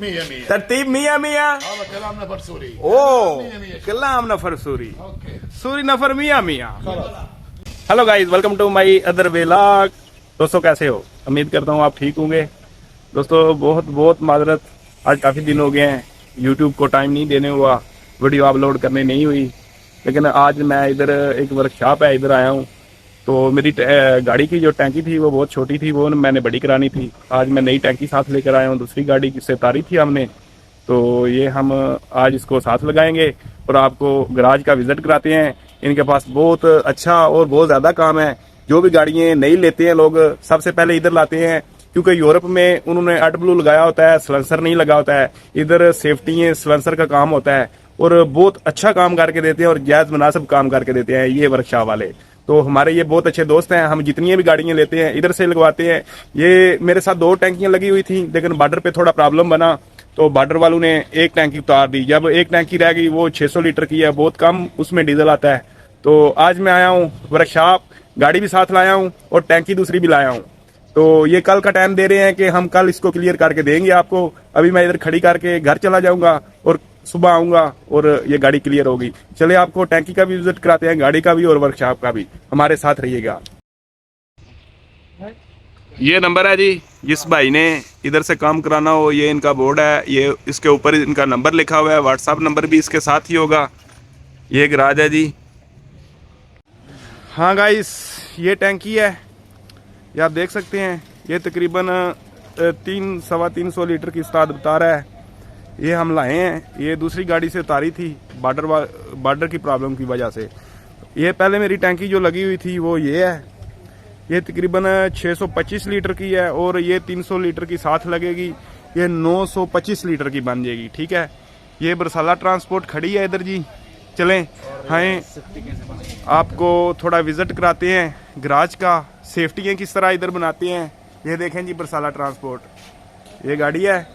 Tertib Mia. Oh, kalam nafar Suri. Suri nafar Mia. Hello guys, welcome to my other vlog. दोस्तों कैसे हो? उम्मीद करता हूँ आप ठीक होंगे। दोस्तों बहुत माजरत, आज काफ़ी दिन हो गए हैं यूट्यूब को टाइम नहीं देने हुआ, वीडियो अपलोड करने नहीं हुई। लेकिन आज मैं इधर एक वर्कशॉप है, इधर आया हूँ। तो मेरी गाड़ी की जो टैंकी थी वो बहुत छोटी थी, वो मैंने बड़ी करानी थी। आज मैं नई टैंकी साथ लेकर आया हूँ, दूसरी गाड़ी से तारी थी हमने। तो ये हम आज इसको साथ लगाएंगे और आपको गराज का विजिट कराते हैं। इनके पास बहुत अच्छा और बहुत ज़्यादा काम है। जो भी गाड़ियाँ नई लेते हैं लोग, सबसे पहले इधर लाते हैं, क्योंकि यूरोप में उन्होंने AdBlue लगाया होता है, सलेंसर नहीं लगा होता है। इधर सेफ्टी सलेंसर का काम होता है और बहुत अच्छा काम करके देते हैं और जायज़ मुनासिब काम करके देते हैं ये वर्कशॉप वाले। तो हमारे ये बहुत अच्छे दोस्त हैं, हम जितनी भी गाड़ियाँ लेते हैं इधर से लगवाते हैं। ये मेरे साथ 2 टैंकियाँ लगी हुई थी, लेकिन बॉर्डर पे थोड़ा प्रॉब्लम बना तो बॉर्डर वालों ने एक टैंकी उतार दी। जब एक टैंकी रह गई, वो 600 लीटर की है, बहुत कम उसमें डीजल आता है। तो आज मैं आया हूँ वर्कशॉप, गाड़ी भी साथ लाया हूँ और टैंकी दूसरी भी लाया हूँ। तो ये कल का टाइम दे रहे हैं कि हम कल इसको क्लियर करके देंगे आपको। अभी मैं इधर खड़ी करके घर चला जाऊंगा और सुबह आऊंगा और ये गाड़ी क्लियर होगी। चलिए आपको टैंकी का भी विजिट कराते हैं, गाड़ी का भी और वर्कशॉप का भी। हमारे साथ रहिएगा। ये नंबर है जी, जिस भाई ने इधर से काम कराना हो, ये इनका बोर्ड है, ये इसके ऊपर इनका नंबर लिखा हुआ है। व्हाट्सएप नंबर भी इसके साथ ही होगा। ये गराज है जी। हाँ गाइस, ये टैंकी है, ये आप देख सकते हैं। ये तकरीबन 300-325 लीटर की उस्ताद बता रहा है। ये हम लाए हैं, ये दूसरी गाड़ी से उतारी थी बॉर्डर की प्रॉब्लम की वजह से। ये पहले मेरी टैंकी जो लगी हुई थी वो ये है, ये तकरीबन 625 लीटर की है और ये 300 लीटर की साथ लगेगी, ये 925 लीटर की बन जाएगी। ठीक है, ये बरसाला ट्रांसपोर्ट खड़ी है इधर जी। चलें हाँ, आपको थोड़ा विजिट कराते हैं गराज का, सेफ्टियाँ किस तरह इधर बनाते हैं। ये देखें जी, बरसाला ट्रांसपोर्ट, ये गाड़ी है।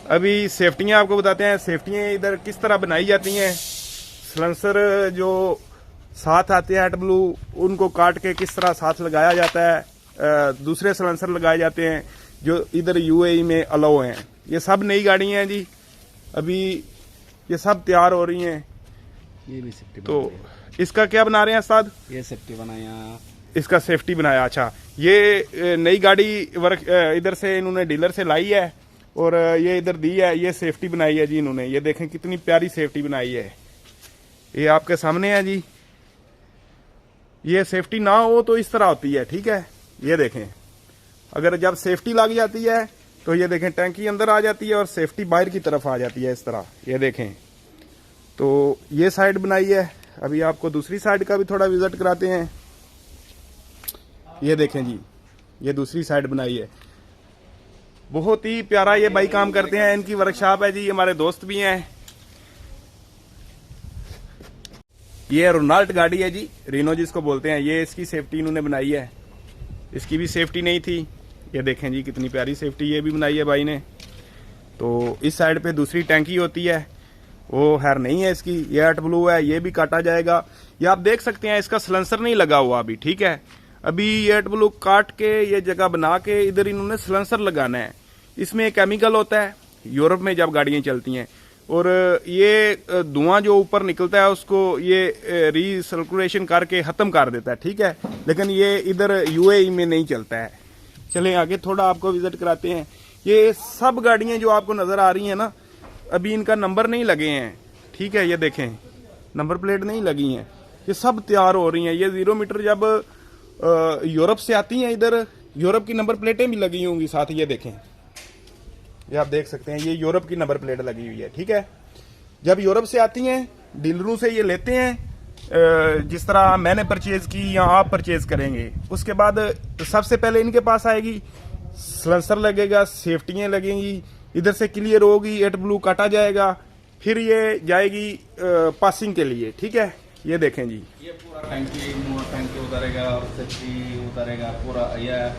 अभी सेफ्टियाँ आपको बताते हैं, सेफ्टियाँ इधर किस तरह बनाई जाती हैं। सलेंसर जो साथ आते हैं AdBlue, उनको काट के किस तरह साथ लगाया जाता है। दूसरे सलेंसर लगाए जाते हैं जो इधर UAE में अलाउ हैं। ये सब नई गाड़ियाँ हैं जी, अभी ये सब तैयार हो रही हैं। ये भी सेफ्टी तो इसका क्या बना रहे हैं उस्ताद? ये सेफ्टी बनाया, इसका सेफ्टी बनाया। अच्छा, ये नई गाड़ी वर्क इधर से इन्होंने डीलर से लाई है और ये इधर दी है, ये सेफ्टी बनाई है जी इन्होंने। ये देखें कितनी प्यारी सेफ्टी बनाई है, ये आपके सामने है जी। ये सेफ्टी ना हो तो इस तरह होती है। ठीक है, ये देखें, अगर जब सेफ्टी लग जाती है तो ये देखें टैंकी अंदर आ जाती है और सेफ्टी बाहर की तरफ आ जाती है इस तरह। ये देखें, तो ये साइड बनाई है। अभी आपको दूसरी साइड का भी थोड़ा विजिट कराते हैं। ये देखें जी, ये दूसरी साइड बनाई है। बहुत ही प्यारा ये भाई काम करते हैं, इनकी वर्कशॉप है जी, हमारे दोस्त भी हैं। ये रोनाल्ट गाड़ी है जी, रीनो जिसको बोलते हैं। ये इसकी सेफ्टी इन्होंने बनाई है, इसकी भी सेफ्टी नहीं थी। ये देखें जी, कितनी प्यारी सेफ्टी ये भी बनाई है भाई ने। तो इस साइड पे दूसरी टैंकी होती है, वो खैर नहीं है इसकी। ये AdBlue है, ये भी काटा जाएगा। ये आप देख सकते हैं, इसका सलेंसर नहीं लगा हुआ अभी। ठीक है, अभी ये AdBlue काट के ये जगह बना के इधर इन्होंने सलेंसर लगाना है। इसमें केमिकल होता है यूरोप में जब गाड़ियां चलती हैं, और ये धुआं जो ऊपर निकलता है उसको ये रीसर्कुलेशन करके ख़त्म कर देता है। ठीक है, लेकिन ये इधर UAE में नहीं चलता है। चलें आगे थोड़ा आपको विजिट कराते हैं। ये सब गाड़ियां जो आपको नज़र आ रही हैं ना, अभी इनका नंबर नहीं लगे हैं। ठीक है, ये देखें, नंबर प्लेट नहीं लगी हैं, ये सब तैयार हो रही हैं। ये 0 मीटर जब यूरोप से आती हैं, इधर यूरोप की नंबर प्लेटें भी लगी होंगी साथ। ये देखें, ये आप देख सकते हैं, ये यूरोप की नंबर प्लेट लगी हुई है। ठीक है, जब यूरोप से आती हैं, डीलरों से ये लेते हैं, जिस तरह मैंने परचेज की या आप परचेज करेंगे, उसके बाद सबसे पहले इनके पास आएगी, सलेंसर लगेगा, सेफ्टियाँ लगेंगी, इधर से क्लियर होगी, AdBlue काटा जाएगा, फिर ये जाएगी पासिंग के लिए। ठीक है, ये देखें जी, ये पूरा टैंकी उतारेगा और सेफ्टी उतारेगा पूरा, ये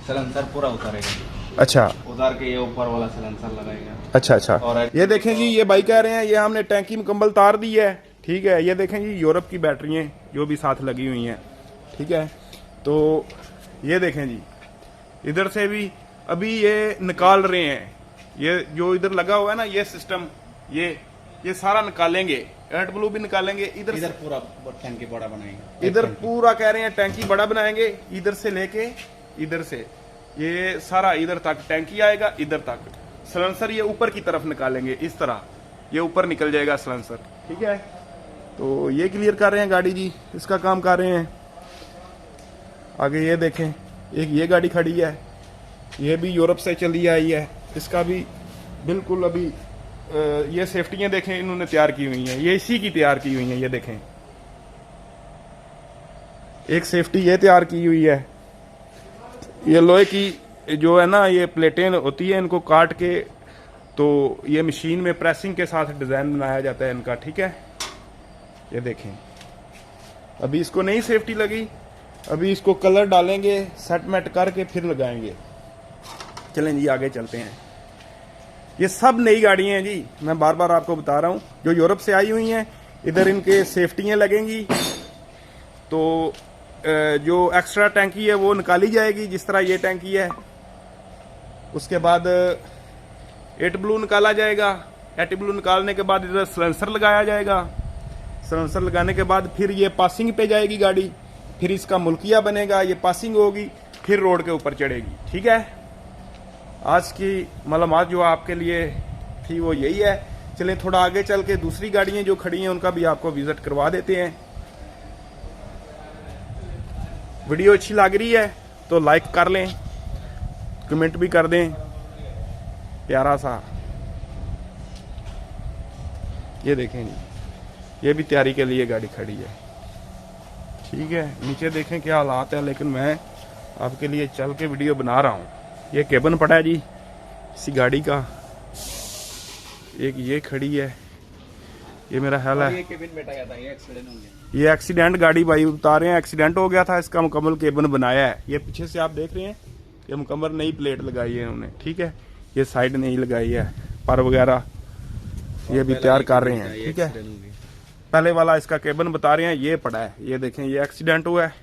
सलेंसर पूरा उतारेगा। अच्छा, उतार के ये ऊपर वाला सलेंसर लगाएगा। अच्छा। और ये देखें जी, ये भाई कह रहे हैं ये हमने टैंकी मुकम्मल तार दी है। ठीक है, ये देखें जी, यूरोप की बैटरियाँ जो भी साथ लगी हुई हैं। ठीक है, तो ये देखें जी, इधर से भी अभी ये निकाल रहे हैं। ये जो इधर लगा हुआ है ना, ये सिस्टम, ये सारा निकालेंगे, एट ब्लू भी निकालेंगे, इधर पूरा टंकी बड़ा बनाएंगे, इधर पूरा कह रहे हैं टैंकी बड़ा बनाएंगे, इधर से लेके इधर से ये सारा इधर तक टैंकी आएगा, इधर तक सलेंसर ये ऊपर की तरफ निकालेंगे, इस तरह ये ऊपर निकल जाएगा सलेंसर, ठीक है। तो ये क्लियर कर रहे हैं गाड़ी जी, इसका काम कर रहे हैं। आगे ये देखें, एक ये गाड़ी खड़ी है, ये भी यूरोप से चली आई है, इसका भी बिल्कुल अभी ये सेफ्टियां देखें इन्होंने तैयार की हुई हैं, ये इसी की तैयार की हुई हैं, ये देखें एक सेफ्टी ये तैयार की हुई है। ये लोहे की जो है ना, ये प्लेटें होती है, इनको काट के तो ये मशीन में प्रेसिंग के साथ डिज़ाइन बनाया जाता है इनका, ठीक है। ये देखें अभी इसको नई सेफ्टी लगी, अभी इसको कलर डालेंगे, सेट मेट करके फिर लगाएंगे। चलें जी आगे चलते हैं। ये सब नई गाड़ियाँ हैं जी, मैं बार बार आपको बता रहा हूँ, जो यूरोप से आई हुई हैं। इधर इनके सेफ्टियाँ लगेंगी, तो जो एक्स्ट्रा टैंकी है वो निकाली जाएगी, जिस तरह ये टैंकी है। उसके बाद एट ब्लू निकाला जाएगा, एट ब्लू निकालने के बाद इधर सलेंसर लगाया जाएगा, सलेंसर लगाने के बाद फिर ये पासिंग पे जाएगी गाड़ी, फिर इसका मुल्किया बनेगा, ये पासिंग होगी, फिर रोड के ऊपर चढ़ेगी, ठीक है। आज की मालूमात जो आपके लिए थी वो यही है। चलें थोड़ा आगे चल के दूसरी गाड़ियाँ जो खड़ी हैं उनका भी आपको विजिट करवा देते हैं। वीडियो अच्छी लग रही है तो लाइक कर लें, कमेंट भी कर दें प्यारा सा। ये देखें जी, ये भी तैयारी के लिए गाड़ी खड़ी है, ठीक है। नीचे देखें क्या हालात है, लेकिन मैं आपके लिए चल के वीडियो बना रहा हूँ। ये केबन पड़ा है जी इसी गाड़ी का, एक ये खड़ी है, ये मेरा ख्याल है ये केबिन बैठा गया था, ये एक्सीडेंट हो गया। ये एक्सीडेंट गाड़ी भाई बता रहे हैं, एक्सीडेंट हो गया था, इसका मुकम्मल केबन बनाया है। ये पीछे से आप देख रहे हैं, ये मुकम्मल नई प्लेट लगाई है इन्होंने, ठीक है। ये साइड नहीं लगाई है, पर वगैरह ये भी तैयार कर रहे हैं, ठीक है। पहले वाला इसका केबन बता रहे हैं, ये पड़ा है, ये देखें ये एक्सीडेंट हुआ है,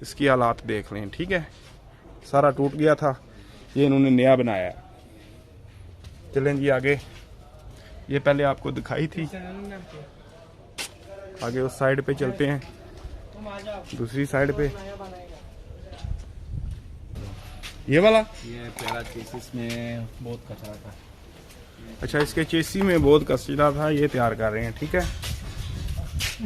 इसकी हालात देख लें, ठीक है। सारा टूट गया था, ये इन्होंने नया बनाया है। चलें जी आगे, ये पहले आपको दिखाई थी, आगे उस साइड पे चलते हैं, दूसरी साइड पे। ये वाला ये प्यारा चेसिस में बहुत कचरा था। अच्छा, इसके चेसी में बहुत कचरा था, ये तैयार कर रहे हैं, ठीक है।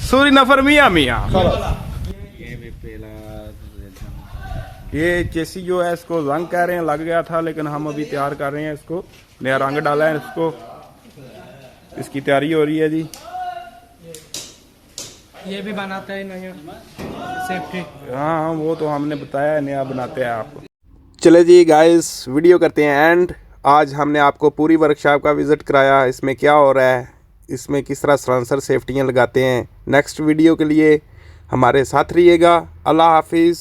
सूरी नफर मियाँ मियाँ। ये भी पहला ये चेसी जो है इसको रंग कह रहे हैं, लग गया था, लेकिन हम अभी तैयार कर रहे हैं इसको, नया रंग डाला है इसको, इसकी तैयारी हो रही है जी। ये भी बनाता है नया सेफ्टी। हाँ वो तो हमने बताया है, नया बनाते हैं आप। चले जी गाइस, वीडियो करते हैं एंड। आज हमने आपको पूरी वर्कशॉप का विज़िट कराया, इसमें क्या हो रहा है, इसमें किस तरह सलेंसर सेफ्टियाँ लगाते हैं। नेक्स्ट वीडियो के लिए हमारे साथ रहिएगा। अल्लाह हाफिज़।